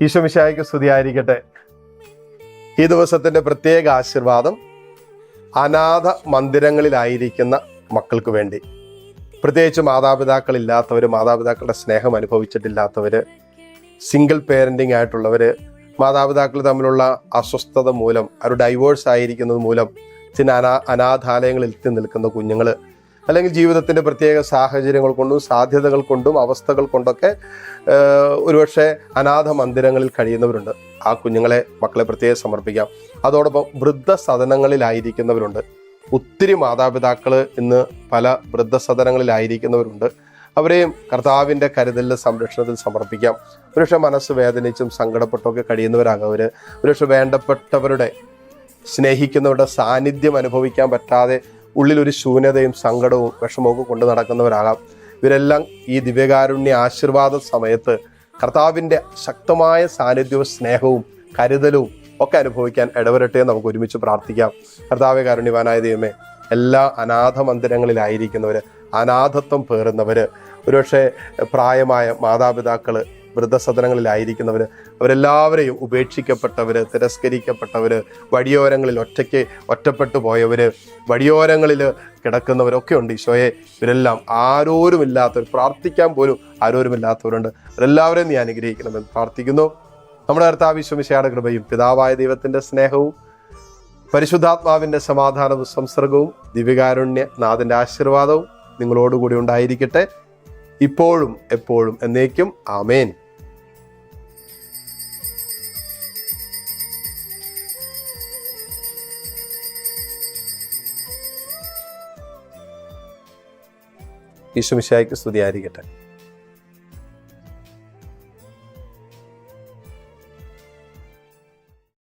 ഈശോ മിശിഹായ്ക്ക് സ്തുതിയായിരിക്കട്ടെ. ഈ ദിവസത്തിൻ്റെ പ്രത്യേക ആശീർവാദം അനാഥ മന്ദിരങ്ങളിലായിരിക്കുന്ന മക്കൾക്ക് വേണ്ടി, പ്രത്യേകിച്ച് മാതാപിതാക്കളില്ലാത്തവർ, മാതാപിതാക്കളുടെ സ്നേഹം അനുഭവിച്ചിട്ടില്ലാത്തവർ, സിംഗിൾ പേരൻറ്റിങ് ആയിട്ടുള്ളവർ, മാതാപിതാക്കൾ തമ്മിലുള്ള അസ്വസ്ഥത മൂലം, അവർ ഡൈവോഴ്സ് ആയിരിക്കുന്നത് മൂലം ചില അനാഥാലയങ്ങളിൽ എത്തി നിൽക്കുന്ന കുഞ്ഞുങ്ങൾ, അല്ലെങ്കിൽ ജീവിതത്തിൻ്റെ പ്രത്യേക സാഹചര്യങ്ങൾ കൊണ്ടും സാധ്യതകൾ കൊണ്ടും അവസ്ഥകൾ കൊണ്ടൊക്കെ ഒരുപക്ഷെ അനാഥ മന്ദിരങ്ങളിൽ കഴിയുന്നവരുണ്ട്. ആ മക്കളെ പ്രത്യേകം സമർപ്പിക്കാം. അതോടൊപ്പം വൃദ്ധസദനങ്ങളിലായിരിക്കുന്നവരുണ്ട്. ഒത്തിരി മാതാപിതാക്കൾ ഇന്ന് പല വൃദ്ധസദനങ്ങളിലായിരിക്കുന്നവരുണ്ട്. അവരെയും കർത്താവിൻ്റെ കരുതലിൽ സംരക്ഷണത്തിൽ സമർപ്പിക്കാം. ഒരുപക്ഷെ മനസ്സ് വേദനിച്ചും സങ്കടപ്പെട്ടൊക്കെ കഴിയുന്നവരാകാം അവർ. ഒരുപക്ഷെ വേണ്ടപ്പെട്ടവരുടെ, സ്നേഹിക്കുന്നവരുടെ സാന്നിധ്യം അനുഭവിക്കാൻ പറ്റാതെ ഉള്ളിലൊരു ശൂന്യതയും സങ്കടവും വിഷമവും കൊണ്ട് നടക്കുന്നവരാകാം. ഇവരെല്ലാം ഈ ദിവ്യകാരുണ്യ ആശീർവാദ സമയത്ത് കർത്താവിൻ്റെ ശക്തമായ സാന്നിധ്യവും സ്നേഹവും കരുതലും ഒക്കെ അനുഭവിക്കാൻ ഇടവരട്ടെ. നമുക്ക് ഒരുമിച്ച് പ്രാർത്ഥിക്കാം. കർത്താവേ, കാരുണ്യവാനായ ദൈവമേ, എല്ലാ അനാഥ മന്ദിരങ്ങളിലായിരിക്കുന്നവർ, അനാഥത്വം പേറുന്നവർ, ഒരുപക്ഷെ പ്രായമായ മാതാപിതാക്കൾ വൃദ്ധസദനങ്ങളിലായിരിക്കുന്നവർ, അവരെല്ലാവരെയും ഉപേക്ഷിക്കപ്പെട്ടവർ, തിരസ്കരിക്കപ്പെട്ടവർ, വഴിയോരങ്ങളിൽ ഒറ്റപ്പെട്ടു പോയവർ, വഴിയോരങ്ങളിൽ കിടക്കുന്നവരൊക്കെ ഉണ്ട്. ഈശോയെ, ഇവരെല്ലാം ആരോരുമില്ലാത്തവർ, പ്രാർത്ഥിക്കാൻ പോലും ആരോരുമില്ലാത്തവരുണ്ട്. അവരെല്ലാവരെയും നീ അനുഗ്രഹിക്കണമെന്ന് പ്രാർത്ഥിക്കുന്നു. നമ്മുടെ കർത്താവ് ഈശോ മിശിഹായുടെ കൃപയും പിതാവായ ദൈവത്തിൻ്റെ സ്നേഹവും പരിശുദ്ധാത്മാവിൻ്റെ സമാധാനവും സംസർഗവും ദിവ്യകാരുണ്യ നാഥൻ്റെ ആശീർവാദവും നിങ്ങളോടുകൂടി ഉണ്ടായിരിക്കട്ടെ, ഇപ്പോഴും എപ്പോഴും എന്നേക്കും. ആമേൻ. ഈശോ മിശിഹായ്ക്ക് സ്തുതിയായിരിക്കട്ടെ.